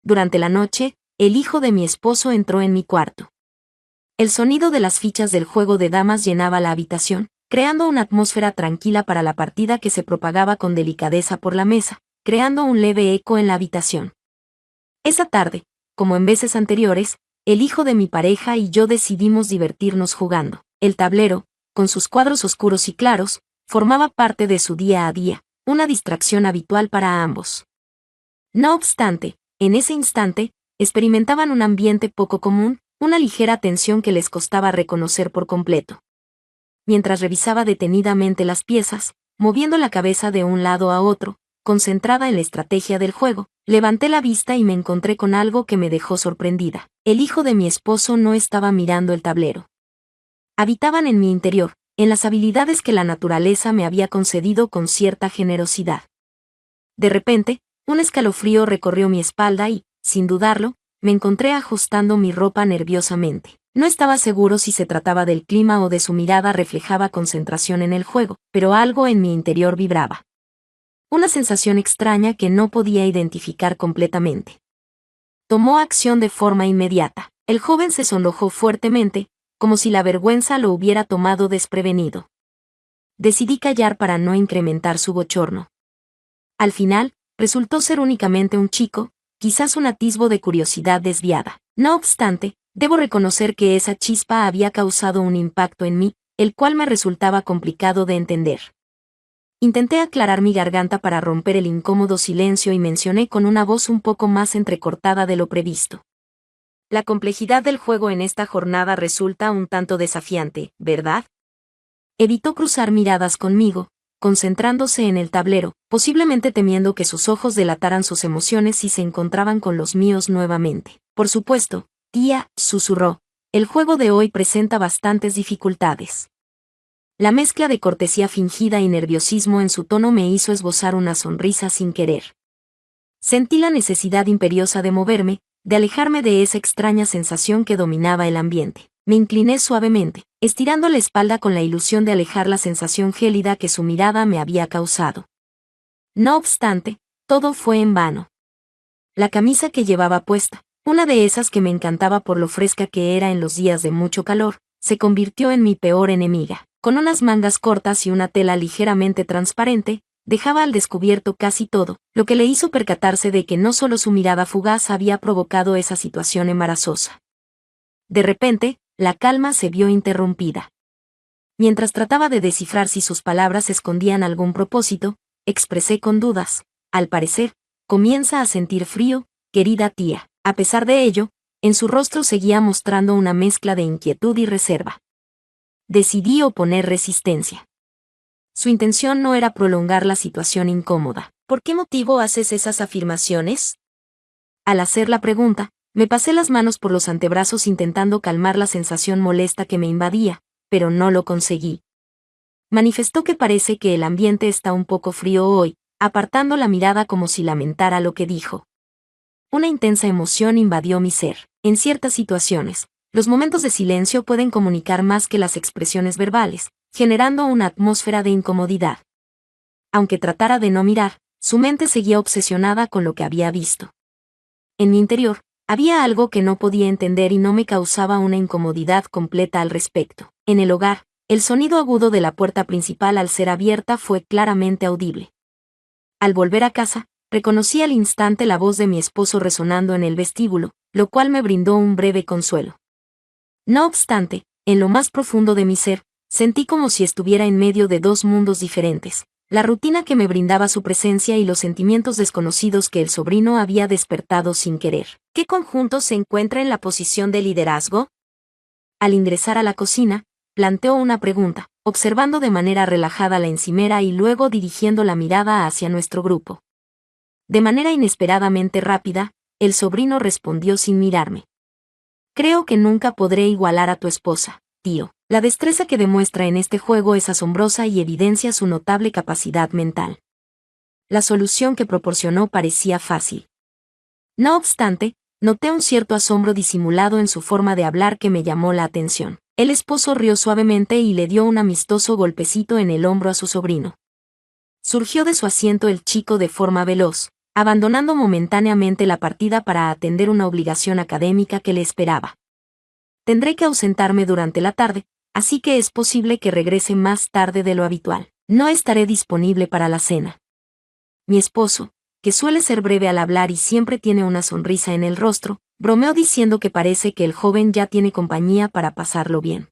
durante la noche, el hijo de mi esposo entró en mi cuarto. El sonido de las fichas del juego de damas llenaba la habitación, creando una atmósfera tranquila para la partida que se propagaba con delicadeza por la mesa, creando un leve eco en la habitación. Esa tarde, como en veces anteriores, el hijo de mi pareja y yo decidimos divertirnos jugando. El tablero, con sus cuadros oscuros y claros, formaba parte de su día a día, una distracción habitual para ambos. No obstante, en ese instante, experimentaban un ambiente poco común, una ligera tensión que les costaba reconocer por completo. Mientras revisaba detenidamente las piezas, moviendo la cabeza de un lado a otro, concentrada en la estrategia del juego, levanté la vista y me encontré con algo que me dejó sorprendida. El hijo de mi esposo no estaba mirando el tablero. Habitaban en mi interior, en las habilidades que la naturaleza me había concedido con cierta generosidad. De repente, un escalofrío recorrió mi espalda y, sin dudarlo, me encontré ajustando mi ropa nerviosamente. No estaba seguro si se trataba del clima o de su mirada reflejaba concentración en el juego, pero algo en mi interior vibraba. Una sensación extraña que no podía identificar completamente. Tomó acción de forma inmediata. El joven se sonrojó fuertemente, como si la vergüenza lo hubiera tomado desprevenido. Decidí callar para no incrementar su bochorno. Al final, resultó ser únicamente un chico, quizás un atisbo de curiosidad desviada. No obstante, debo reconocer que esa chispa había causado un impacto en mí, el cual me resultaba complicado de entender. Intenté aclarar mi garganta para romper el incómodo silencio y mencioné con una voz un poco más entrecortada de lo previsto. La complejidad del juego en esta jornada resulta un tanto desafiante, ¿verdad? Evitó cruzar miradas conmigo, concentrándose en el tablero, posiblemente temiendo que sus ojos delataran sus emociones si se encontraban con los míos nuevamente. Por supuesto, tía, susurró, el juego de hoy presenta bastantes dificultades. La mezcla de cortesía fingida y nerviosismo en su tono me hizo esbozar una sonrisa sin querer. Sentí la necesidad imperiosa de moverme, de alejarme de esa extraña sensación que dominaba el ambiente. Me incliné suavemente, estirando la espalda con la ilusión de alejar la sensación gélida que su mirada me había causado. No obstante, todo fue en vano. La camisa que llevaba puesta, una de esas que me encantaba por lo fresca que era en los días de mucho calor, se convirtió en mi peor enemiga. Con unas mangas cortas y una tela ligeramente transparente, dejaba al descubierto casi todo, lo que le hizo percatarse de que no solo su mirada fugaz había provocado esa situación embarazosa. De repente, la calma se vio interrumpida. Mientras trataba de descifrar si sus palabras escondían algún propósito, expresé con dudas, al parecer, comienza a sentir frío, querida tía. A pesar de ello, en su rostro seguía mostrando una mezcla de inquietud y reserva. Decidí oponer resistencia. Su intención no era prolongar la situación incómoda. ¿Por qué motivo haces esas afirmaciones? Al hacer la pregunta, me pasé las manos por los antebrazos intentando calmar la sensación molesta que me invadía, pero no lo conseguí. Manifestó que parece que el ambiente está un poco frío hoy, apartando la mirada como si lamentara lo que dijo. Una intensa emoción invadió mi ser. En ciertas situaciones, los momentos de silencio pueden comunicar más que las expresiones verbales, generando una atmósfera de incomodidad. Aunque tratara de no mirar, su mente seguía obsesionada con lo que había visto. En mi interior, había algo que no podía entender y no me causaba una incomodidad completa al respecto. En el hogar, el sonido agudo de la puerta principal al ser abierta fue claramente audible. Al volver a casa, reconocí al instante la voz de mi esposo resonando en el vestíbulo, lo cual me brindó un breve consuelo. No obstante, en lo más profundo de mi ser, sentí como si estuviera en medio de dos mundos diferentes, la rutina que me brindaba su presencia y los sentimientos desconocidos que el sobrino había despertado sin querer. ¿Qué conjunto se encuentra en la posición de liderazgo? Al ingresar a la cocina, planteó una pregunta, observando de manera relajada la encimera y luego dirigiendo la mirada hacia nuestro grupo. De manera inesperadamente rápida, el sobrino respondió sin mirarme. Creo que nunca podré igualar a tu esposa, tío. La destreza que demuestra en este juego es asombrosa y evidencia su notable capacidad mental. La solución que proporcionó parecía fácil. No obstante, noté un cierto asombro disimulado en su forma de hablar que me llamó la atención. El esposo rió suavemente y le dio un amistoso golpecito en el hombro a su sobrino. Surgió de su asiento el chico de forma veloz, abandonando momentáneamente la partida para atender una obligación académica que le esperaba. Tendré que ausentarme durante la tarde, así que es posible que regrese más tarde de lo habitual. No estaré disponible para la cena. Mi esposo, que suele ser breve al hablar y siempre tiene una sonrisa en el rostro, bromeó diciendo que parece que el joven ya tiene compañía para pasarlo bien.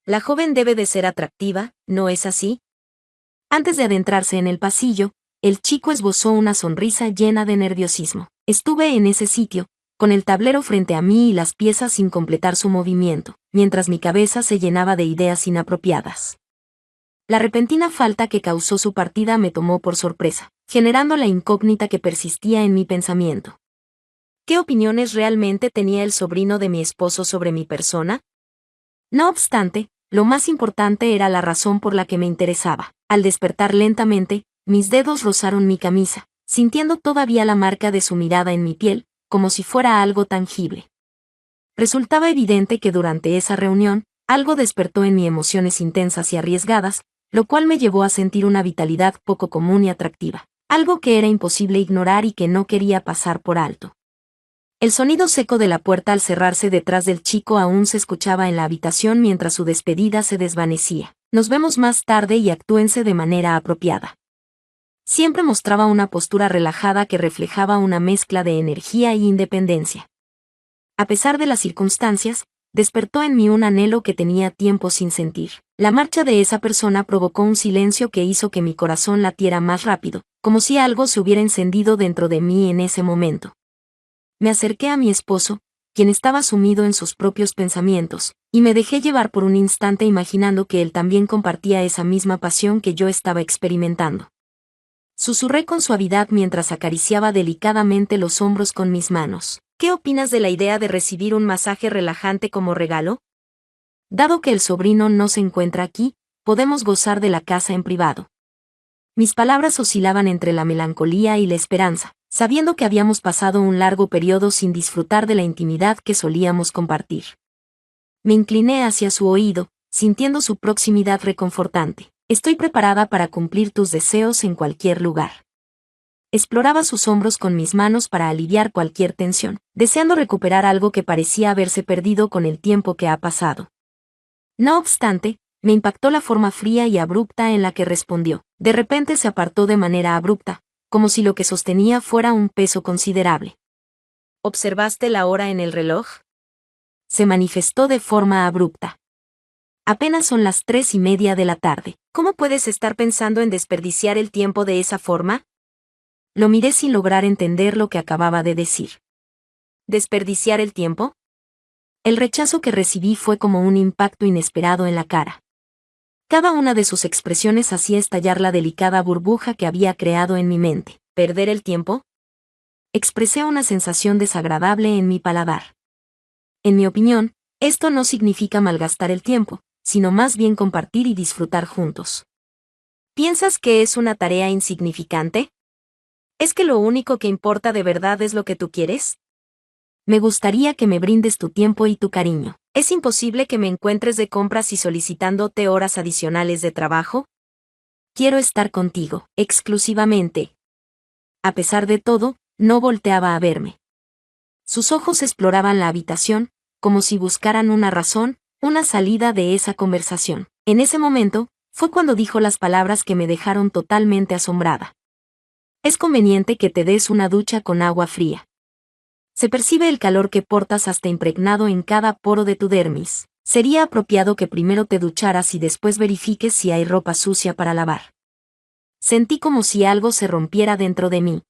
La joven debe de ser atractiva, ¿no es así? Antes de adentrarse en el pasillo, el chico esbozó una sonrisa llena de nerviosismo. Estuve en ese sitio, con el tablero frente a mí y las piezas sin completar su movimiento, mientras mi cabeza se llenaba de ideas inapropiadas. La repentina falta que causó su partida me tomó por sorpresa, generando la incógnita que persistía en mi pensamiento. ¿Qué opiniones realmente tenía el sobrino de mi esposo sobre mi persona? No obstante, lo más importante era la razón por la que me interesaba. Al despertar lentamente, mis dedos rozaron mi camisa, sintiendo todavía la marca de su mirada en mi piel, como si fuera algo tangible. Resultaba evidente que durante esa reunión, algo despertó en mí emociones intensas y arriesgadas, lo cual me llevó a sentir una vitalidad poco común y atractiva, algo que era imposible ignorar y que no quería pasar por alto. El sonido seco de la puerta al cerrarse detrás del chico aún se escuchaba en la habitación mientras su despedida se desvanecía. Nos vemos más tarde y actúense de manera apropiada. Siempre mostraba una postura relajada que reflejaba una mezcla de energía e independencia. A pesar de las circunstancias, despertó en mí un anhelo que tenía tiempo sin sentir. La marcha de esa persona provocó un silencio que hizo que mi corazón latiera más rápido, como si algo se hubiera encendido dentro de mí en ese momento. Me acerqué a mi esposo, quien estaba sumido en sus propios pensamientos, y me dejé llevar por un instante imaginando que él también compartía esa misma pasión que yo estaba experimentando. Susurré con suavidad mientras acariciaba delicadamente los hombros con mis manos. ¿Qué opinas de la idea de recibir un masaje relajante como regalo? Dado que el sobrino no se encuentra aquí, podemos gozar de la casa en privado. Mis palabras oscilaban entre la melancolía y la esperanza, sabiendo que habíamos pasado un largo periodo sin disfrutar de la intimidad que solíamos compartir. Me incliné hacia su oído, sintiendo su proximidad reconfortante. Estoy preparada para cumplir tus deseos en cualquier lugar. Exploraba sus hombros con mis manos para aliviar cualquier tensión, deseando recuperar algo que parecía haberse perdido con el tiempo que ha pasado. No obstante, me impactó la forma fría y abrupta en la que respondió. De repente se apartó de manera abrupta, como si lo que sostenía fuera un peso considerable. ¿Observaste la hora en el reloj? Se manifestó de forma abrupta. Apenas son las 3:30 de la tarde. ¿Cómo puedes estar pensando en desperdiciar el tiempo de esa forma? Lo miré sin lograr entender lo que acababa de decir. ¿Desperdiciar el tiempo? El rechazo que recibí fue como un impacto inesperado en la cara. Cada una de sus expresiones hacía estallar la delicada burbuja que había creado en mi mente. ¿Perder el tiempo? Expresé una sensación desagradable en mi paladar. En mi opinión, esto no significa malgastar el tiempo, sino más bien compartir y disfrutar juntos. ¿Piensas que es una tarea insignificante? ¿Es que lo único que importa de verdad es lo que tú quieres? Me gustaría que me brindes tu tiempo y tu cariño. ¿Es imposible que me encuentres de compras y solicitándote horas adicionales de trabajo? Quiero estar contigo, exclusivamente. A pesar de todo, no volteaba a verme. Sus ojos exploraban la habitación, como si buscaran una razón, una salida de esa conversación. En ese momento, fue cuando dijo las palabras que me dejaron totalmente asombrada. Es conveniente que te des una ducha con agua fría. Se percibe el calor que portas hasta impregnado en cada poro de tu dermis. Sería apropiado que primero te ducharas y después verifiques si hay ropa sucia para lavar. Sentí como si algo se rompiera dentro de mí.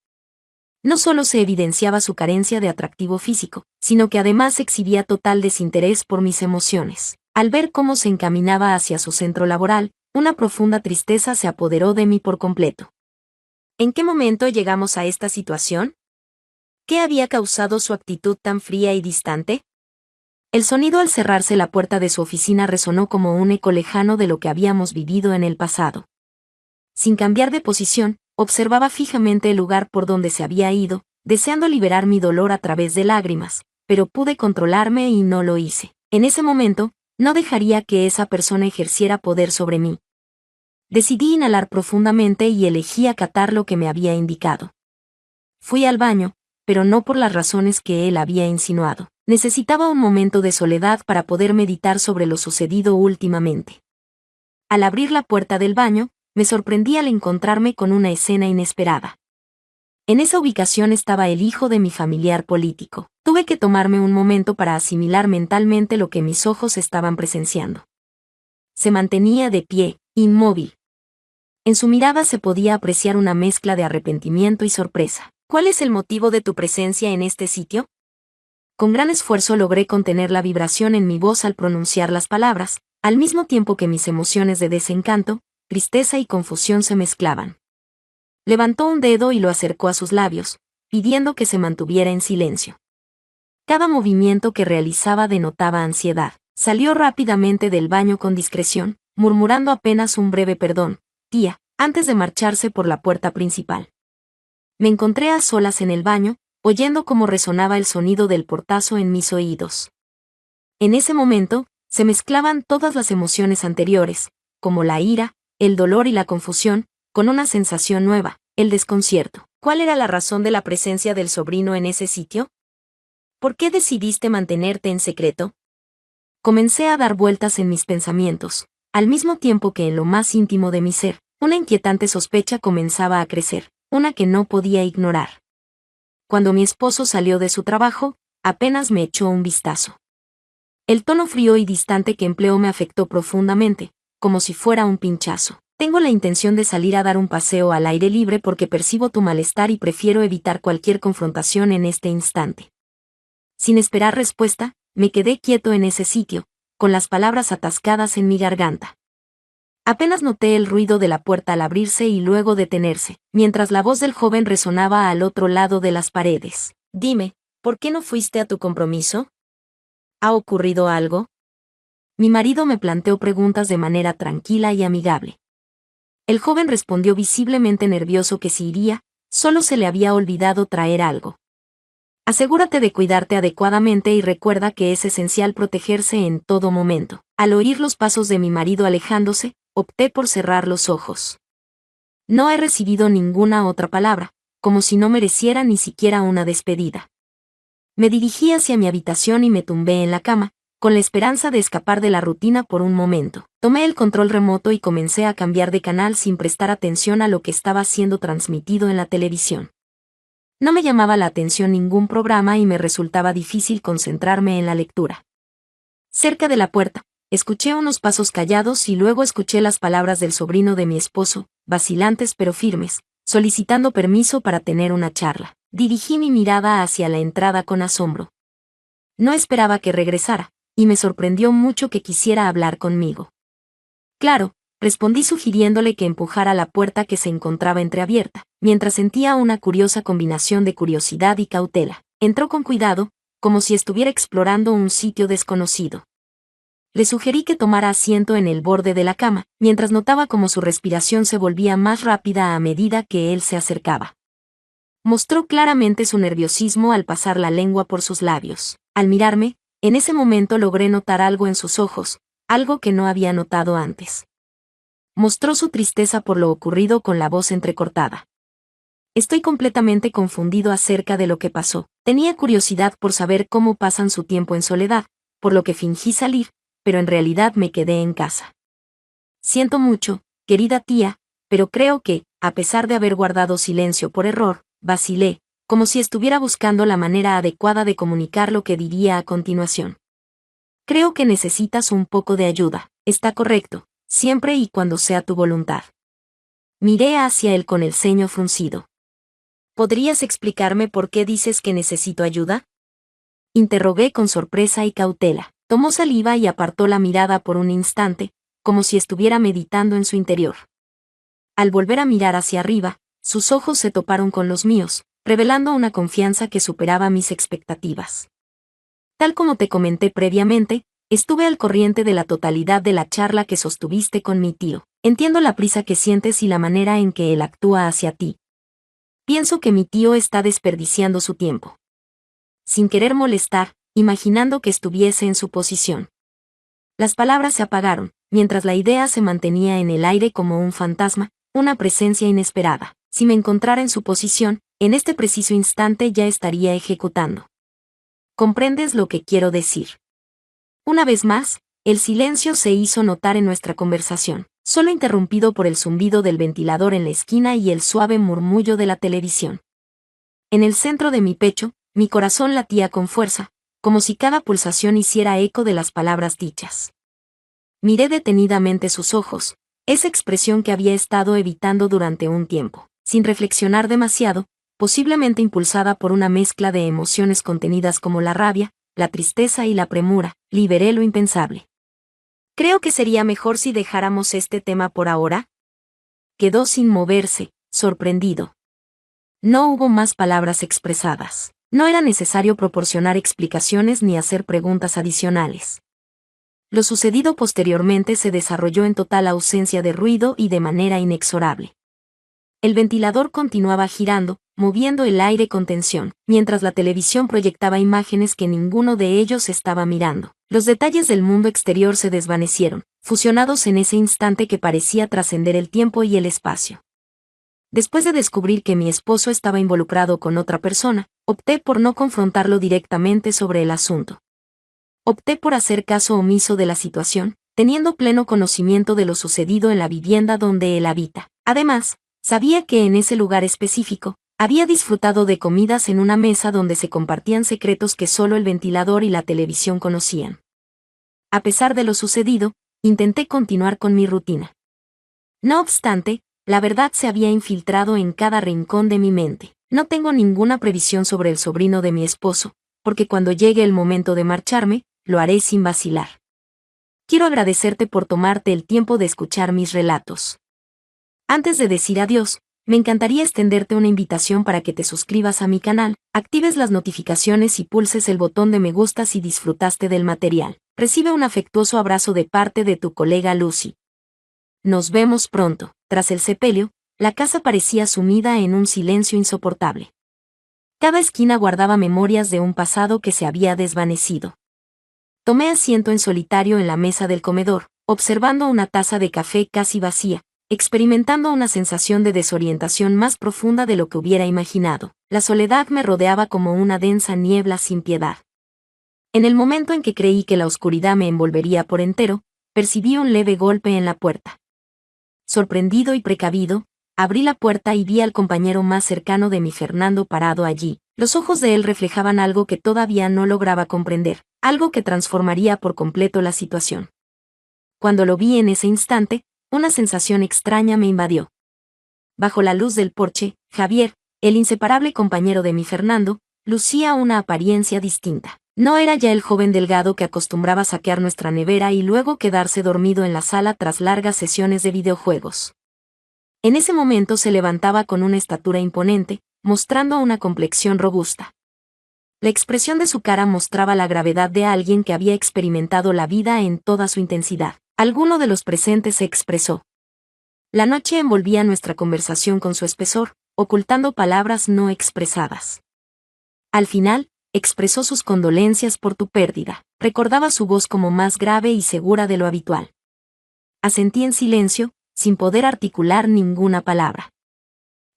No solo se evidenciaba su carencia de atractivo físico, sino que además exhibía total desinterés por mis emociones. Al ver cómo se encaminaba hacia su centro laboral, una profunda tristeza se apoderó de mí por completo. ¿En qué momento llegamos a esta situación? ¿Qué había causado su actitud tan fría y distante? El sonido al cerrarse la puerta de su oficina resonó como un eco lejano de lo que habíamos vivido en el pasado. Sin cambiar de posición, observaba fijamente el lugar por donde se había ido, deseando liberar mi dolor a través de lágrimas, pero pude controlarme y no lo hice. En ese momento, no dejaría que esa persona ejerciera poder sobre mí. Decidí inhalar profundamente y elegí acatar lo que me había indicado. Fui al baño, pero no por las razones que él había insinuado. Necesitaba un momento de soledad para poder meditar sobre lo sucedido últimamente. Al abrir la puerta del baño, me sorprendí al encontrarme con una escena inesperada. En esa ubicación estaba el hijo de mi familiar político. Tuve que tomarme un momento para asimilar mentalmente lo que mis ojos estaban presenciando. Se mantenía de pie, inmóvil. En su mirada se podía apreciar una mezcla de arrepentimiento y sorpresa. ¿Cuál es el motivo de tu presencia en este sitio? Con gran esfuerzo logré contener la vibración en mi voz al pronunciar las palabras, al mismo tiempo que mis emociones de desencanto, tristeza y confusión se mezclaban. Levantó un dedo y lo acercó a sus labios, pidiendo que se mantuviera en silencio. Cada movimiento que realizaba denotaba ansiedad. Salió rápidamente del baño con discreción, murmurando apenas un breve perdón, tía, antes de marcharse por la puerta principal. Me encontré a solas en el baño, oyendo cómo resonaba el sonido del portazo en mis oídos. En ese momento, se mezclaban todas las emociones anteriores, como la ira, el dolor y la confusión, con una sensación nueva, el desconcierto. ¿Cuál era la razón de la presencia del sobrino en ese sitio? ¿Por qué decidiste mantenerte en secreto? Comencé a dar vueltas en mis pensamientos, al mismo tiempo que en lo más íntimo de mi ser, una inquietante sospecha comenzaba a crecer, una que no podía ignorar. Cuando mi esposo salió de su trabajo, apenas me echó un vistazo. El tono frío y distante que empleó me afectó profundamente, como si fuera un pinchazo. Tengo la intención de salir a dar un paseo al aire libre porque percibo tu malestar y prefiero evitar cualquier confrontación en este instante. Sin esperar respuesta, me quedé quieto en ese sitio, con las palabras atascadas en mi garganta. Apenas noté el ruido de la puerta al abrirse y luego detenerse, mientras la voz del joven resonaba al otro lado de las paredes. Dime, ¿por qué no fuiste a tu compromiso? ¿Ha ocurrido algo? Mi marido me planteó preguntas de manera tranquila y amigable. El joven respondió visiblemente nervioso que si iría, solo se le había olvidado traer algo. Asegúrate de cuidarte adecuadamente y recuerda que es esencial protegerse en todo momento. Al oír los pasos de mi marido alejándose, opté por cerrar los ojos. No he recibido ninguna otra palabra, como si no mereciera ni siquiera una despedida. Me dirigí hacia mi habitación y me tumbé en la cama, con la esperanza de escapar de la rutina por un momento. Tomé el control remoto y comencé a cambiar de canal sin prestar atención a lo que estaba siendo transmitido en la televisión. No me llamaba la atención ningún programa y me resultaba difícil concentrarme en la lectura. Cerca de la puerta, escuché unos pasos callados y luego escuché las palabras del sobrino de mi esposo, vacilantes pero firmes, solicitando permiso para tener una charla. Dirigí mi mirada hacia la entrada con asombro. No esperaba que regresara, y me sorprendió mucho que quisiera hablar conmigo. Claro, respondí sugiriéndole que empujara la puerta que se encontraba entreabierta, mientras sentía una curiosa combinación de curiosidad y cautela. Entró con cuidado, como si estuviera explorando un sitio desconocido. Le sugerí que tomara asiento en el borde de la cama, mientras notaba cómo su respiración se volvía más rápida a medida que él se acercaba. Mostró claramente su nerviosismo al pasar la lengua por sus labios. Al mirarme, en ese momento logré notar algo en sus ojos, algo que no había notado antes. Mostró su tristeza por lo ocurrido con la voz entrecortada. Estoy completamente confundido acerca de lo que pasó. Tenía curiosidad por saber cómo pasan su tiempo en soledad, por lo que fingí salir, pero en realidad me quedé en casa. Siento mucho, querida tía, pero creo que, a pesar de haber guardado silencio por error, vacilé, como si estuviera buscando la manera adecuada de comunicar lo que diría a continuación. Creo que necesitas un poco de ayuda. Está correcto, siempre y cuando sea tu voluntad. Miré hacia él con el ceño fruncido. ¿Podrías explicarme por qué dices que necesito ayuda? Interrogué con sorpresa y cautela. Tomó saliva y apartó la mirada por un instante, como si estuviera meditando en su interior. Al volver a mirar hacia arriba, sus ojos se toparon con los míos, revelando una confianza que superaba mis expectativas. Tal como te comenté previamente, estuve al corriente de la totalidad de la charla que sostuviste con mi tío. Entiendo la prisa que sientes y la manera en que él actúa hacia ti. Pienso que mi tío está desperdiciando su tiempo. Sin querer molestar, imaginando que estuviese en su posición. Las palabras se apagaron, mientras la idea se mantenía en el aire como un fantasma, una presencia inesperada. Si me encontrara en su posición, en este preciso instante ya estaría ejecutando. ¿Comprendes lo que quiero decir? Una vez más, el silencio se hizo notar en nuestra conversación, solo interrumpido por el zumbido del ventilador en la esquina y el suave murmullo de la televisión. En el centro de mi pecho, mi corazón latía con fuerza, como si cada pulsación hiciera eco de las palabras dichas. Miré detenidamente sus ojos, esa expresión que había estado evitando durante un tiempo, sin reflexionar demasiado, posiblemente impulsada por una mezcla de emociones contenidas como la rabia, la tristeza y la premura. Liberé lo impensable. Creo que sería mejor si dejáramos este tema por ahora. Quedó sin moverse, sorprendido. No hubo más palabras expresadas. No era necesario proporcionar explicaciones ni hacer preguntas adicionales. Lo sucedido posteriormente se desarrolló en total ausencia de ruido y de manera inexorable. El ventilador continuaba girando, moviendo el aire con tensión, mientras la televisión proyectaba imágenes que ninguno de ellos estaba mirando. Los detalles del mundo exterior se desvanecieron, fusionados en ese instante que parecía trascender el tiempo y el espacio. Después de descubrir que mi esposo estaba involucrado con otra persona, opté por no confrontarlo directamente sobre el asunto. Opté por hacer caso omiso de la situación, teniendo pleno conocimiento de lo sucedido en la vivienda donde él habita. Además, sabía que en ese lugar específico, había disfrutado de comidas en una mesa donde se compartían secretos que solo el ventilador y la televisión conocían. A pesar de lo sucedido, intenté continuar con mi rutina. No obstante, la verdad se había infiltrado en cada rincón de mi mente. No tengo ninguna previsión sobre el sobrino de mi esposo, porque cuando llegue el momento de marcharme, lo haré sin vacilar. Quiero agradecerte por tomarte el tiempo de escuchar mis relatos. Antes de decir adiós, me encantaría extenderte una invitación para que te suscribas a mi canal, actives las notificaciones y pulses el botón de me gusta si disfrutaste del material. Recibe un afectuoso abrazo de parte de tu colega Lucy. Nos vemos pronto. Tras el sepelio, la casa parecía sumida en un silencio insoportable. Cada esquina guardaba memorias de un pasado que se había desvanecido. Tomé asiento en solitario en la mesa del comedor, observando una taza de café casi vacía, experimentando una sensación de desorientación más profunda de lo que hubiera imaginado. La soledad me rodeaba como una densa niebla sin piedad. En el momento en que creí que la oscuridad me envolvería por entero, percibí un leve golpe en la puerta. Sorprendido y precavido, abrí la puerta y vi al compañero más cercano de mi Fernando parado allí. Los ojos de él reflejaban algo que todavía no lograba comprender, algo que transformaría por completo la situación. Cuando lo vi en ese instante, una sensación extraña me invadió. Bajo la luz del porche, Javier, el inseparable compañero de mi Fernando, lucía una apariencia distinta. No era ya el joven delgado que acostumbraba saquear nuestra nevera y luego quedarse dormido en la sala tras largas sesiones de videojuegos. En ese momento se levantaba con una estatura imponente, mostrando una complexión robusta. La expresión de su cara mostraba la gravedad de alguien que había experimentado la vida en toda su intensidad. Alguno de los presentes se expresó. La noche envolvía nuestra conversación con su espesor, ocultando palabras no expresadas. Al final, expresó sus condolencias por tu pérdida. Recordaba su voz como más grave y segura de lo habitual. Asentí en silencio, sin poder articular ninguna palabra.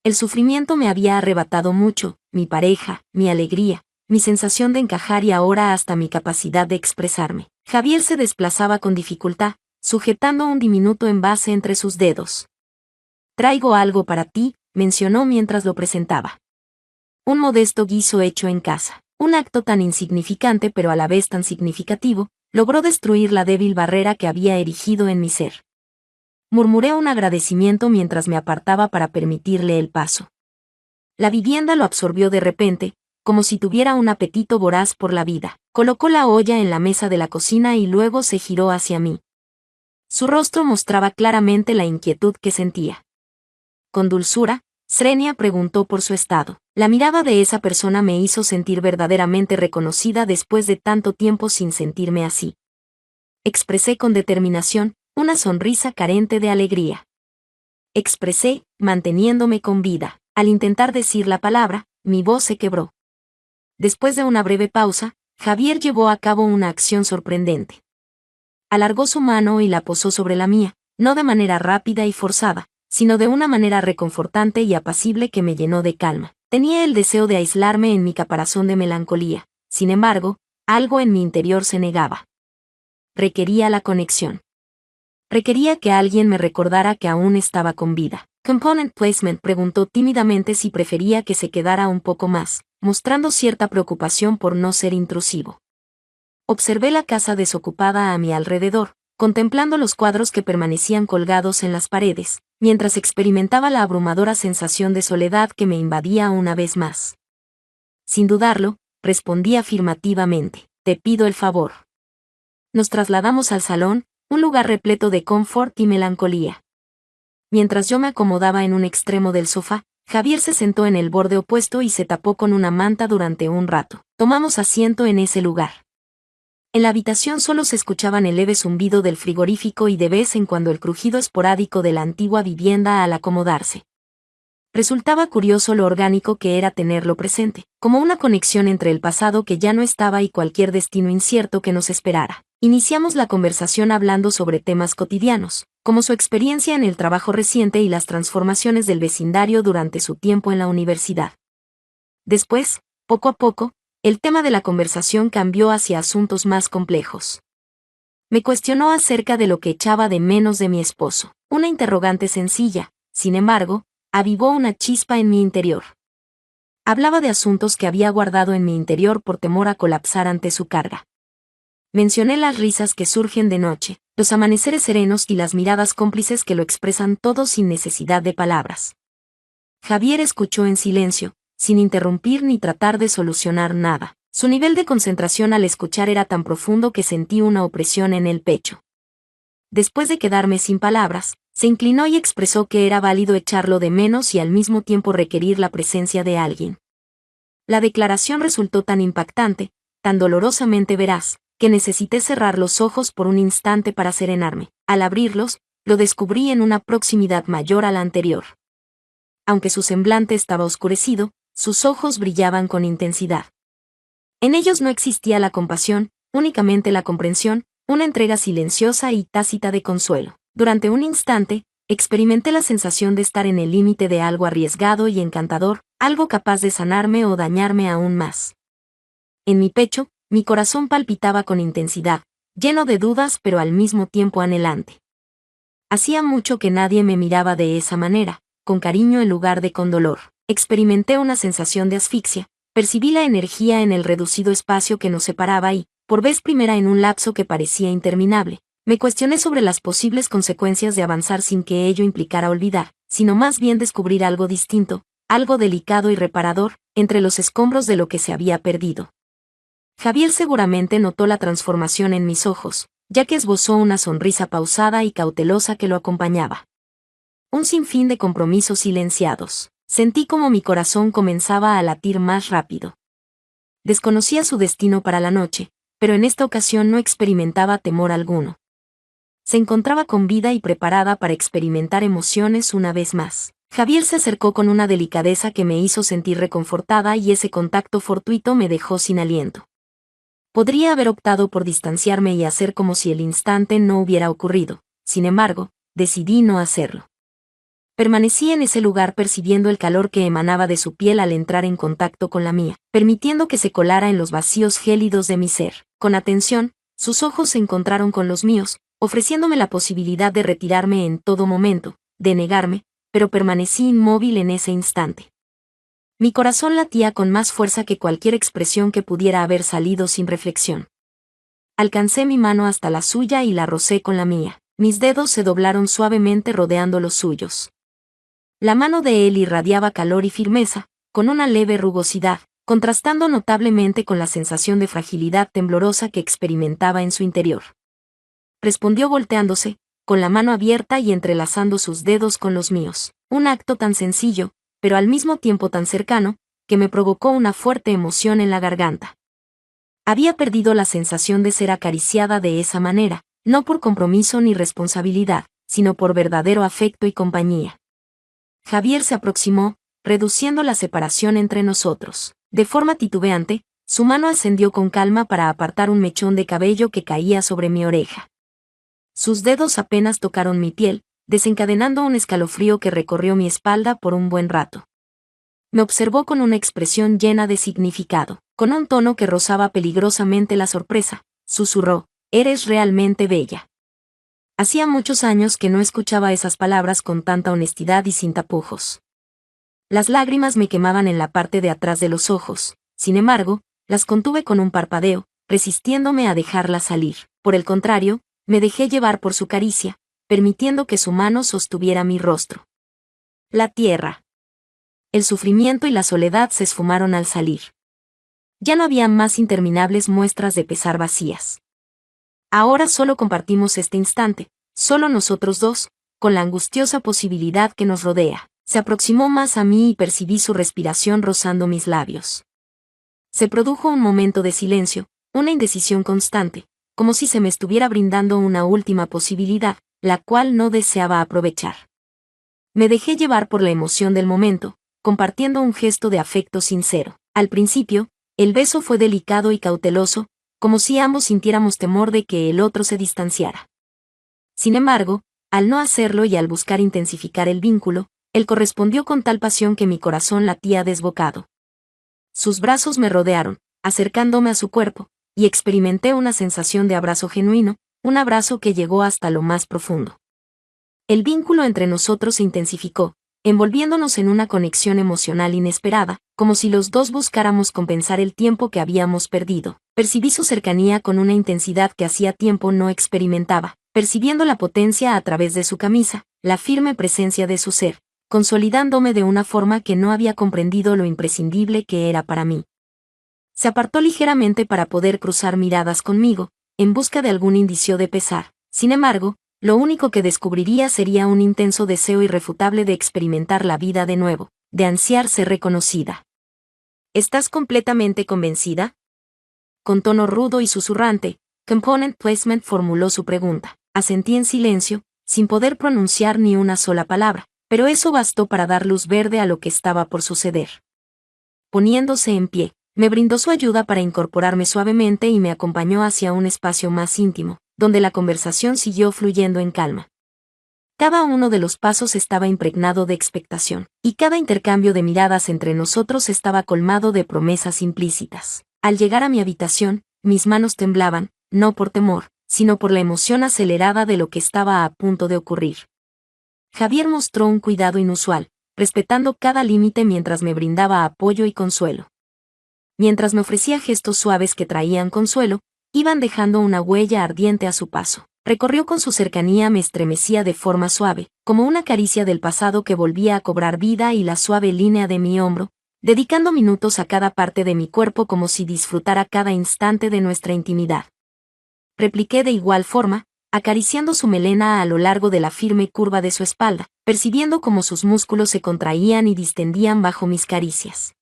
El sufrimiento me había arrebatado mucho, mi pareja, mi alegría, mi sensación de encajar y ahora hasta mi capacidad de expresarme. Javier se desplazaba con dificultad, sujetando un diminuto envase entre sus dedos. Traigo algo para ti, mencionó mientras lo presentaba. Un modesto guiso hecho en casa. Un acto tan insignificante pero a la vez tan significativo, logró destruir la débil barrera que había erigido en mi ser. Murmuré un agradecimiento mientras me apartaba para permitirle el paso. La vivienda lo absorbió de repente, como si tuviera un apetito voraz por la vida. Colocó la olla en la mesa de la cocina y luego se giró hacia mí. Su rostro mostraba claramente la inquietud que sentía. Con dulzura, Srenia preguntó por su estado. La mirada de esa persona me hizo sentir verdaderamente reconocida después de tanto tiempo sin sentirme así. Expresé con determinación, una sonrisa carente de alegría. Expresé, manteniéndome con vida. Al intentar decir la palabra, mi voz se quebró. Después de una breve pausa, Javier llevó a cabo una acción sorprendente. Alargó su mano y la posó sobre la mía, no de manera rápida y forzada, sino de una manera reconfortante y apacible que me llenó de calma. Tenía el deseo de aislarme en mi caparazón de melancolía. Sin embargo, algo en mi interior se negaba. Requería la conexión. Requería que alguien me recordara que aún estaba con vida. Component Placement preguntó tímidamente si prefería que se quedara un poco más, mostrando cierta preocupación por no ser intrusivo. Observé la casa desocupada a mi alrededor, contemplando los cuadros que permanecían colgados en las paredes, mientras experimentaba la abrumadora sensación de soledad que me invadía una vez más. Sin dudarlo, respondí afirmativamente. Te pido el favor. Nos trasladamos al salón, un lugar repleto de confort y melancolía. Mientras yo me acomodaba en un extremo del sofá, Javier se sentó en el borde opuesto y se tapó con una manta durante un rato. Tomamos asiento en ese lugar. En la habitación solo se escuchaban el leve zumbido del frigorífico y de vez en cuando el crujido esporádico de la antigua vivienda al acomodarse. Resultaba curioso lo orgánico que era tenerlo presente, como una conexión entre el pasado que ya no estaba y cualquier destino incierto que nos esperara. Iniciamos la conversación hablando sobre temas cotidianos, como su experiencia en el trabajo reciente y las transformaciones del vecindario durante su tiempo en la universidad. Después, poco a poco, el tema de la conversación cambió hacia asuntos más complejos. Me cuestionó acerca de lo que echaba de menos de mi esposo. Una interrogante sencilla, sin embargo, avivó una chispa en mi interior. Hablaba de asuntos que había guardado en mi interior por temor a colapsar ante su carga. Mencioné las risas que surgen de noche, los amaneceres serenos y las miradas cómplices que lo expresan todo sin necesidad de palabras. Javier escuchó en silencio, sin interrumpir ni tratar de solucionar nada. Su nivel de concentración al escuchar era tan profundo que sentí una opresión en el pecho. Después de quedarme sin palabras, se inclinó y expresó que era válido echarlo de menos y al mismo tiempo requerir la presencia de alguien. La declaración resultó tan impactante, tan dolorosamente veraz, que necesité cerrar los ojos por un instante para serenarme. Al abrirlos, lo descubrí en una proximidad mayor a la anterior. Aunque su semblante estaba oscurecido, sus ojos brillaban con intensidad. En ellos no existía la compasión, únicamente la comprensión, una entrega silenciosa y tácita de consuelo. Durante un instante, experimenté la sensación de estar en el límite de algo arriesgado y encantador, algo capaz de sanarme o dañarme aún más. En mi pecho, mi corazón palpitaba con intensidad, lleno de dudas pero al mismo tiempo anhelante. Hacía mucho que nadie me miraba de esa manera, con cariño en lugar de con dolor. Experimenté una sensación de asfixia, percibí la energía en el reducido espacio que nos separaba y, por vez primera en un lapso que parecía interminable, me cuestioné sobre las posibles consecuencias de avanzar sin que ello implicara olvidar, sino más bien descubrir algo distinto, algo delicado y reparador, entre los escombros de lo que se había perdido. Javier seguramente notó la transformación en mis ojos, ya que esbozó una sonrisa pausada y cautelosa que lo acompañaba. Un sinfín de compromisos silenciados. Sentí como mi corazón comenzaba a latir más rápido. Desconocía su destino para la noche, pero en esta ocasión no experimentaba temor alguno. Se encontraba con vida y preparada para experimentar emociones una vez más. Javier se acercó con una delicadeza que me hizo sentir reconfortada y ese contacto fortuito me dejó sin aliento. Podría haber optado por distanciarme y hacer como si el instante no hubiera ocurrido, sin embargo, decidí no hacerlo. Permanecí en ese lugar percibiendo el calor que emanaba de su piel al entrar en contacto con la mía, permitiendo que se colara en los vacíos gélidos de mi ser. Con atención, sus ojos se encontraron con los míos, ofreciéndome la posibilidad de retirarme en todo momento, de negarme, pero permanecí inmóvil en ese instante. Mi corazón latía con más fuerza que cualquier expresión que pudiera haber salido sin reflexión. Alcancé mi mano hasta la suya y la rocé con la mía. Mis dedos se doblaron suavemente rodeando los suyos. La mano de él irradiaba calor y firmeza, con una leve rugosidad, contrastando notablemente con la sensación de fragilidad temblorosa que experimentaba en su interior. Respondió volteándose, con la mano abierta y entrelazando sus dedos con los míos. Un acto tan sencillo, pero al mismo tiempo tan cercano, que me provocó una fuerte emoción en la garganta. Había perdido la sensación de ser acariciada de esa manera, no por compromiso ni responsabilidad, sino por verdadero afecto y compañía. Javier se aproximó, reduciendo la separación entre nosotros. De forma titubeante, su mano ascendió con calma para apartar un mechón de cabello que caía sobre mi oreja. Sus dedos apenas tocaron mi piel, desencadenando un escalofrío que recorrió mi espalda por un buen rato. Me observó con una expresión llena de significado. Con un tono que rozaba peligrosamente la sorpresa, susurró: «Eres realmente bella». Hacía muchos años que no escuchaba esas palabras con tanta honestidad y sin tapujos. Las lágrimas me quemaban en la parte de atrás de los ojos, sin embargo, las contuve con un parpadeo, resistiéndome a dejarlas salir. Por el contrario, me dejé llevar por su caricia, permitiendo que su mano sostuviera mi rostro. La tierra. El sufrimiento y la soledad se esfumaron al salir. Ya no había más interminables muestras de pesar vacías. Ahora solo compartimos este instante, solo nosotros dos, con la angustiosa posibilidad que nos rodea. Se aproximó más a mí y percibí su respiración rozando mis labios. Se produjo un momento de silencio, una indecisión constante, como si se me estuviera brindando una última posibilidad, la cual no deseaba aprovechar. Me dejé llevar por la emoción del momento, compartiendo un gesto de afecto sincero. Al principio, el beso fue delicado y cauteloso, como si ambos sintiéramos temor de que el otro se distanciara. Sin embargo, al no hacerlo y al buscar intensificar el vínculo, él correspondió con tal pasión que mi corazón latía desbocado. Sus brazos me rodearon, acercándome a su cuerpo, y experimenté una sensación de abrazo genuino, un abrazo que llegó hasta lo más profundo. El vínculo entre nosotros se intensificó, envolviéndonos en una conexión emocional inesperada, como si los dos buscáramos compensar el tiempo que habíamos perdido. Percibí su cercanía con una intensidad que hacía tiempo no experimentaba, percibiendo la potencia a través de su camisa, la firme presencia de su ser, consolidándome de una forma que no había comprendido lo imprescindible que era para mí. Se apartó ligeramente para poder cruzar miradas conmigo, en busca de algún indicio de pesar. Sin embargo, lo único que descubriría sería un intenso deseo irrefutable de experimentar la vida de nuevo, de ansiar ser reconocida. ¿Estás completamente convencida? Con tono rudo y susurrante, Component Placement formuló su pregunta. Asentí en silencio, sin poder pronunciar ni una sola palabra, pero eso bastó para dar luz verde a lo que estaba por suceder. Poniéndose en pie, me brindó su ayuda para incorporarme suavemente y me acompañó hacia un espacio más íntimo, donde la conversación siguió fluyendo en calma. Cada uno de los pasos estaba impregnado de expectación, y cada intercambio de miradas entre nosotros estaba colmado de promesas implícitas. Al llegar a mi habitación, mis manos temblaban, no por temor, sino por la emoción acelerada de lo que estaba a punto de ocurrir. Javier mostró un cuidado inusual, respetando cada límite mientras me brindaba apoyo y consuelo. Mientras me ofrecía gestos suaves que traían consuelo, iban dejando una huella ardiente a su paso. Recorrió con su cercanía me estremecía de forma suave, como una caricia del pasado que volvía a cobrar vida y la suave línea de mi hombro, dedicando minutos a cada parte de mi cuerpo como si disfrutara cada instante de nuestra intimidad. Repliqué de igual forma, acariciando su melena a lo largo de la firme curva de su espalda, percibiendo cómo sus músculos se contraían y distendían bajo mis caricias.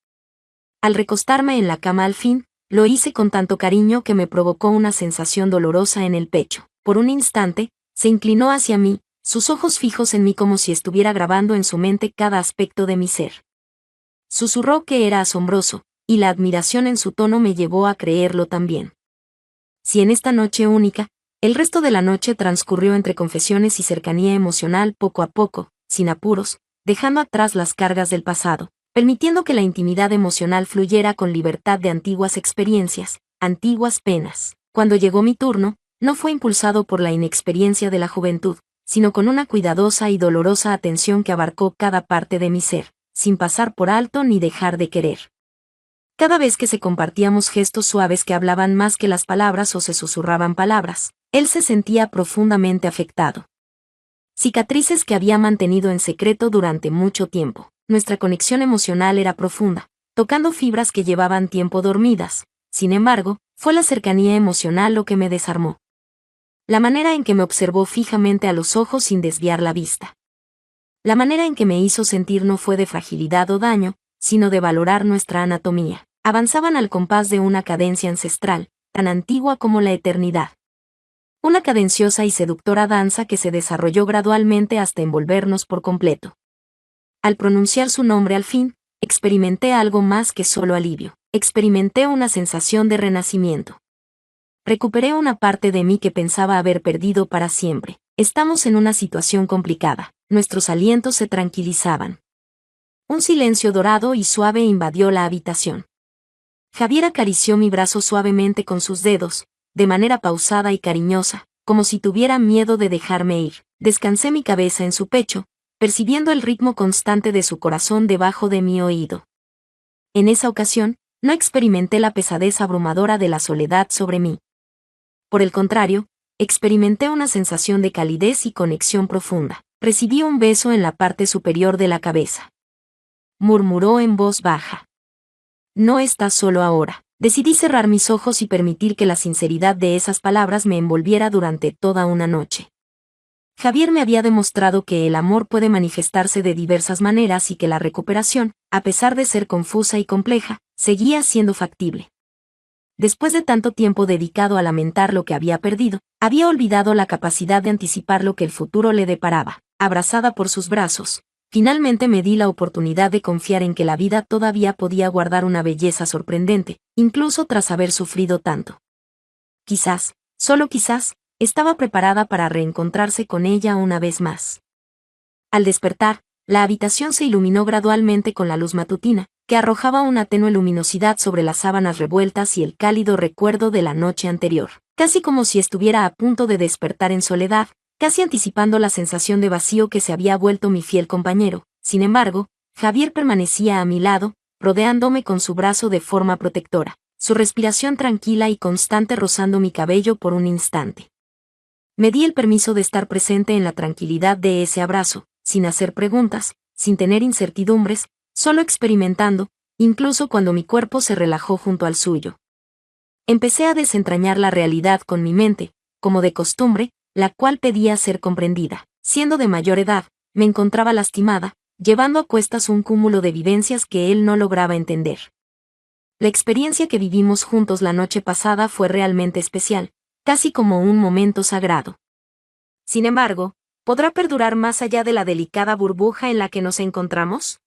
Al recostarme en la cama al fin, lo hice con tanto cariño que me provocó una sensación dolorosa en el pecho. Por un instante, se inclinó hacia mí, sus ojos fijos en mí como si estuviera grabando en su mente cada aspecto de mi ser. Susurró que era asombroso, y la admiración en su tono me llevó a creerlo también. Si en esta noche única, el resto de la noche transcurrió entre confesiones y cercanía emocional poco a poco, sin apuros, dejando atrás las cargas del pasado, permitiendo que la intimidad emocional fluyera con libertad de antiguas experiencias, antiguas penas. Cuando llegó mi turno, no fue impulsado por la inexperiencia de la juventud, sino con una cuidadosa y dolorosa atención que abarcó cada parte de mi ser, sin pasar por alto ni dejar de querer. Cada vez que se compartíamos gestos suaves que hablaban más que las palabras o se susurraban palabras, él se sentía profundamente afectado. Cicatrices que había mantenido en secreto durante mucho tiempo. Nuestra conexión emocional era profunda, tocando fibras que llevaban tiempo dormidas. Sin embargo, fue la cercanía emocional lo que me desarmó. La manera en que me observó fijamente a los ojos sin desviar la vista. La manera en que me hizo sentir no fue de fragilidad o daño, sino de valorar nuestra anatomía. Avanzaban al compás de una cadencia ancestral, tan antigua como la eternidad. Una cadenciosa y seductora danza que se desarrolló gradualmente hasta envolvernos por completo. Al pronunciar su nombre al fin, experimenté algo más que solo alivio. Experimenté una sensación de renacimiento. Recuperé una parte de mí que pensaba haber perdido para siempre. Estamos en una situación complicada. Nuestros alientos se tranquilizaban. Un silencio dorado y suave invadió la habitación. Javier acarició mi brazo suavemente con sus dedos, de manera pausada y cariñosa, como si tuviera miedo de dejarme ir. Descansé mi cabeza en su pecho, percibiendo el ritmo constante de su corazón debajo de mi oído. En esa ocasión, no experimenté la pesadez abrumadora de la soledad sobre mí. Por el contrario, experimenté una sensación de calidez y conexión profunda. Recibí un beso en la parte superior de la cabeza. Murmuró en voz baja. No estás solo ahora. Decidí cerrar mis ojos y permitir que la sinceridad de esas palabras me envolviera durante toda una noche. Javier me había demostrado que el amor puede manifestarse de diversas maneras y que la recuperación, a pesar de ser confusa y compleja, seguía siendo factible. Después de tanto tiempo dedicado a lamentar lo que había perdido, había olvidado la capacidad de anticipar lo que el futuro le deparaba. Abrazada por sus brazos, finalmente me di la oportunidad de confiar en que la vida todavía podía guardar una belleza sorprendente, incluso tras haber sufrido tanto. Quizás, solo quizás, estaba preparada para reencontrarse con ella una vez más. Al despertar, la habitación se iluminó gradualmente con la luz matutina, que arrojaba una tenue luminosidad sobre las sábanas revueltas y el cálido recuerdo de la noche anterior, casi como si estuviera a punto de despertar en soledad, casi anticipando la sensación de vacío que se había vuelto mi fiel compañero. Sin embargo, Javier permanecía a mi lado, rodeándome con su brazo de forma protectora, su respiración tranquila y constante rozando mi cabello por un instante. Me di el permiso de estar presente en la tranquilidad de ese abrazo, sin hacer preguntas, sin tener incertidumbres, solo experimentando, incluso cuando mi cuerpo se relajó junto al suyo. Empecé a desentrañar la realidad con mi mente, como de costumbre, la cual pedía ser comprendida. Siendo de mayor edad, me encontraba lastimada, llevando a cuestas un cúmulo de vivencias que él no lograba entender. La experiencia que vivimos juntos la noche pasada fue realmente especial, casi como un momento sagrado. Sin embargo, ¿podrá perdurar más allá de la delicada burbuja en la que nos encontramos?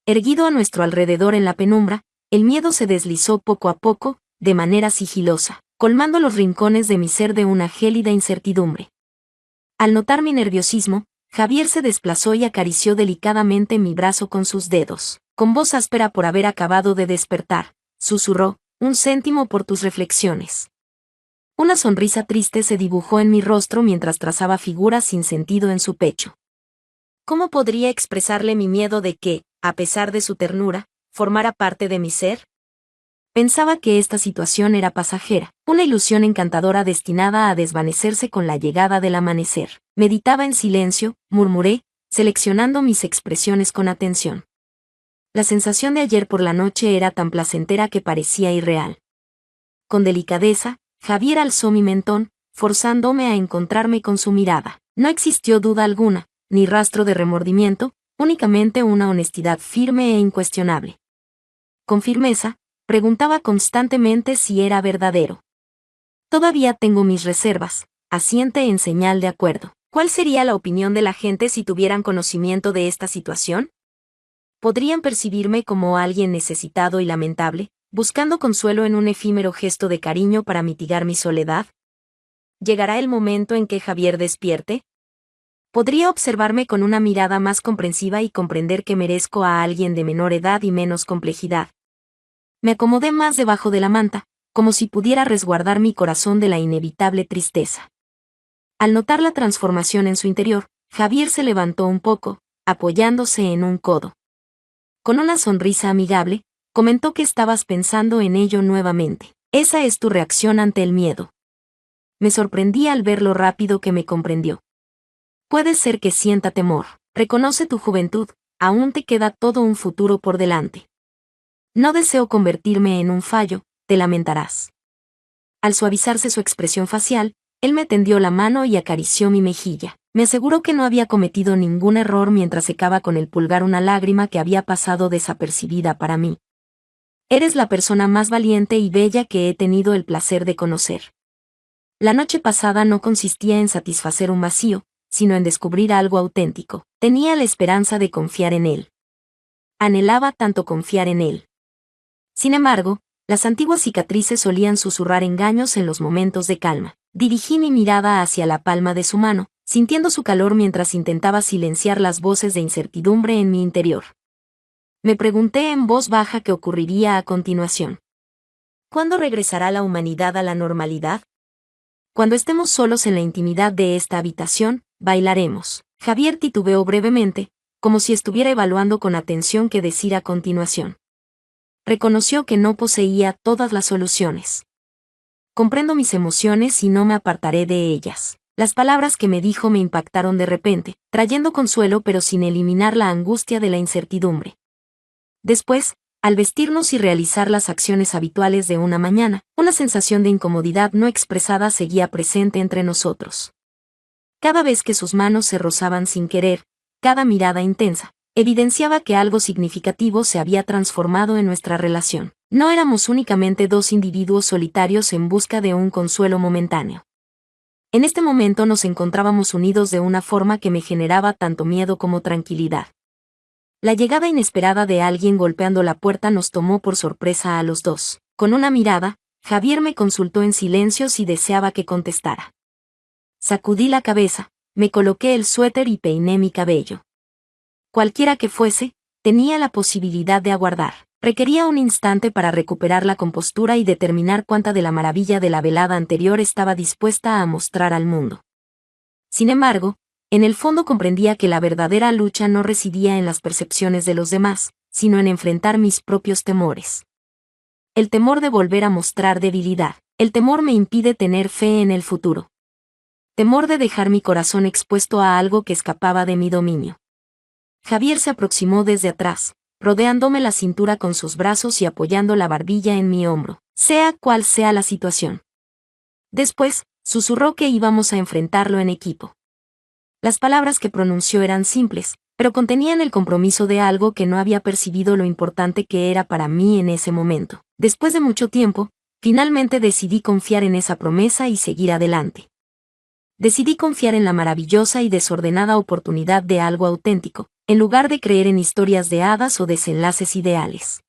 Erguido a nuestro alrededor en la penumbra, el miedo se deslizó poco a poco, de manera sigilosa, colmando los rincones de mi ser de una gélida incertidumbre. Al notar mi nerviosismo, Javier se desplazó y acarició delicadamente mi brazo con sus dedos. Con voz áspera por haber acabado de despertar, susurró, 1 céntimo por tus reflexiones. Una sonrisa triste se dibujó en mi rostro mientras trazaba figuras sin sentido en su pecho. ¿Cómo podría expresarle mi miedo de que, a pesar de su ternura, formara parte de mi ser? Pensaba que esta situación era pasajera, una ilusión encantadora destinada a desvanecerse con la llegada del amanecer. Meditaba en silencio, murmuré, seleccionando mis expresiones con atención. La sensación de ayer por la noche era tan placentera que parecía irreal. Con delicadeza, Javier alzó mi mentón, forzándome a encontrarme con su mirada. No existió duda alguna, ni rastro de remordimiento, únicamente una honestidad firme e incuestionable. Con firmeza, preguntaba constantemente si era verdadero. Todavía tengo mis reservas, asiente en señal de acuerdo. ¿Cuál sería la opinión de la gente si tuvieran conocimiento de esta situación? ¿Podrían percibirme como alguien necesitado y lamentable, buscando consuelo en un efímero gesto de cariño para mitigar mi soledad? ¿Llegará el momento en que Javier despierte? ¿Podría observarme con una mirada más comprensiva y comprender que merezco a alguien de menor edad y menos complejidad? Me acomodé más debajo de la manta, como si pudiera resguardar mi corazón de la inevitable tristeza. Al notar la transformación en su interior, Javier se levantó un poco, apoyándose en un codo. Con una sonrisa amigable, comentó que estabas pensando en ello nuevamente. Esa es tu reacción ante el miedo. Me sorprendí al ver lo rápido que me comprendió. Puede ser que sienta temor. Reconoce tu juventud, aún te queda todo un futuro por delante. No deseo convertirme en un fallo, te lamentarás. Al suavizarse su expresión facial, él me tendió la mano y acarició mi mejilla. Me aseguró que no había cometido ningún error mientras secaba con el pulgar una lágrima que había pasado desapercibida para mí. Eres la persona más valiente y bella que he tenido el placer de conocer. La noche pasada no consistía en satisfacer un vacío, sino en descubrir algo auténtico. Tenía la esperanza de confiar en él. Anhelaba tanto confiar en él. Sin embargo, las antiguas cicatrices solían susurrar engaños en los momentos de calma. Dirigí mi mirada hacia la palma de su mano, sintiendo su calor mientras intentaba silenciar las voces de incertidumbre en mi interior. Me pregunté en voz baja qué ocurriría a continuación. ¿Cuándo regresará la humanidad a la normalidad? Cuando estemos solos en la intimidad de esta habitación, bailaremos. Javier titubeó brevemente, como si estuviera evaluando con atención qué decir a continuación. Reconoció que no poseía todas las soluciones. Comprendo mis emociones y no me apartaré de ellas. Las palabras que me dijo me impactaron de repente, trayendo consuelo pero sin eliminar la angustia de la incertidumbre. Después, al vestirnos y realizar las acciones habituales de una mañana, una sensación de incomodidad no expresada seguía presente entre nosotros. Cada vez que sus manos se rozaban sin querer, cada mirada intensa, evidenciaba que algo significativo se había transformado en nuestra relación. No éramos únicamente dos individuos solitarios en busca de un consuelo momentáneo. En este momento nos encontrábamos unidos de una forma que me generaba tanto miedo como tranquilidad. La llegada inesperada de alguien golpeando la puerta nos tomó por sorpresa a los dos. Con una mirada, Javier me consultó en silencio si deseaba que contestara. Sacudí la cabeza, me coloqué el suéter y peiné mi cabello. Cualquiera que fuese, tenía la posibilidad de aguardar. Requería un instante para recuperar la compostura y determinar cuánta de la maravilla de la velada anterior estaba dispuesta a mostrar al mundo. Sin embargo, en el fondo comprendía que la verdadera lucha no residía en las percepciones de los demás, sino en enfrentar mis propios temores. El temor de volver a mostrar debilidad. El temor me impide tener fe en el futuro. Temor de dejar mi corazón expuesto a algo que escapaba de mi dominio. Javier se aproximó desde atrás, rodeándome la cintura con sus brazos y apoyando la barbilla en mi hombro, sea cual sea la situación. Después, susurró que íbamos a enfrentarlo en equipo. Las palabras que pronunció eran simples, pero contenían el compromiso de algo que no había percibido lo importante que era para mí en ese momento. Después de mucho tiempo, finalmente decidí confiar en esa promesa y seguir adelante. Decidí confiar en la maravillosa y desordenada oportunidad de algo auténtico, en lugar de creer en historias de hadas o desenlaces ideales.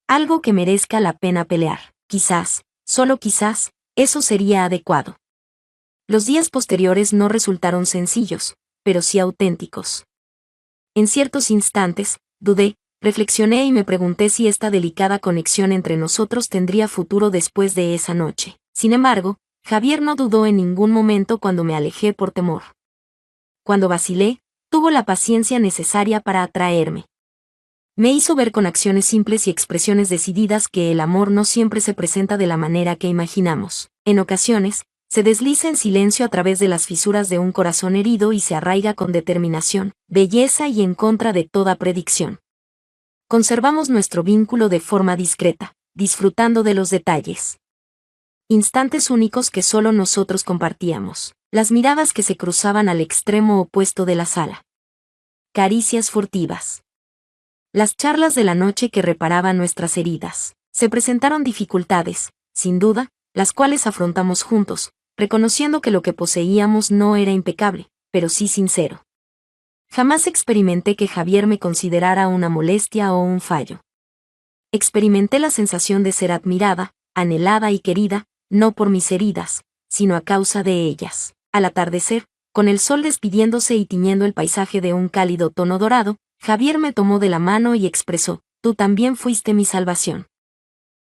Algo que merezca la pena pelear. Quizás, solo quizás, eso sería adecuado. Los días posteriores no resultaron sencillos, pero sí auténticos. En ciertos instantes, dudé, reflexioné y me pregunté si esta delicada conexión entre nosotros tendría futuro después de esa noche. Sin embargo, Javier no dudó en ningún momento cuando me alejé por temor. Cuando vacilé, tuvo la paciencia necesaria para atraerme. Me hizo ver con acciones simples y expresiones decididas que el amor no siempre se presenta de la manera que imaginamos. En ocasiones, se desliza en silencio a través de las fisuras de un corazón herido y se arraiga con determinación, belleza y en contra de toda predicción. Conservamos nuestro vínculo de forma discreta, disfrutando de los detalles. Instantes únicos que solo nosotros compartíamos, las miradas que se cruzaban al extremo opuesto de la sala. Caricias furtivas. Las charlas de la noche que reparaban nuestras heridas. Se presentaron dificultades, sin duda, las cuales afrontamos juntos, reconociendo que lo que poseíamos no era impecable, pero sí sincero. Jamás experimenté que Javier me considerara una molestia o un fallo. Experimenté la sensación de ser admirada, anhelada y querida, no por mis heridas, sino a causa de ellas. Al atardecer, con el sol despidiéndose y tiñendo el paisaje de un cálido tono dorado, Javier me tomó de la mano y expresó: «Tú también fuiste mi salvación».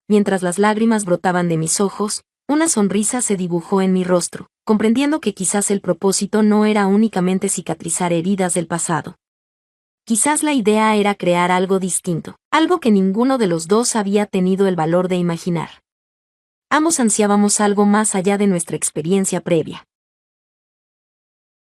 Mientras las lágrimas brotaban de mis ojos, una sonrisa se dibujó en mi rostro, comprendiendo que quizás el propósito no era únicamente cicatrizar heridas del pasado. Quizás la idea era crear algo distinto, algo que ninguno de los dos había tenido el valor de imaginar. Ambos ansiábamos algo más allá de nuestra experiencia previa.